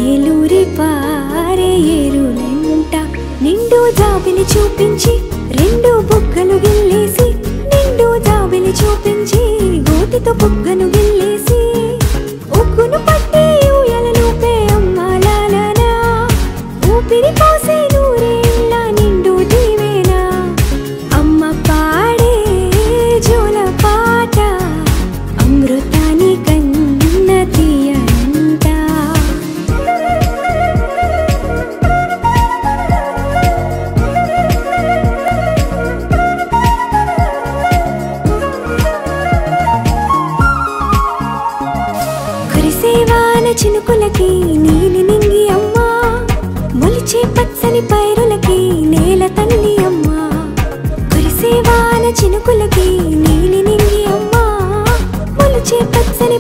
ఏలూరి పారే ఏరులంట నిండు జాబిలి చూపించి రెండు బుగ్గలు గిల్లేసి నిండు జాబిలి చూపించి గోతితో బుగ్గను గిల్లేసి ఉగ్గును పట్టి ఊయలనూపే అమ్మాలాలనా ఊపిరి పోసే నూరేళ్ళ నిండు దీవేనా అమ్మ పాడే జోల పాట అమృతాని కన్న తీయంట కురిసేవాన చినుకులకి నీలి నింగి అమ్మా మొలిచే పచ్చని పైరులకి నేల తల్లి అమ్మా కురిసేవాన చినుకులకి నీలి నింగి అమ్మా మొలిచే పచ్చని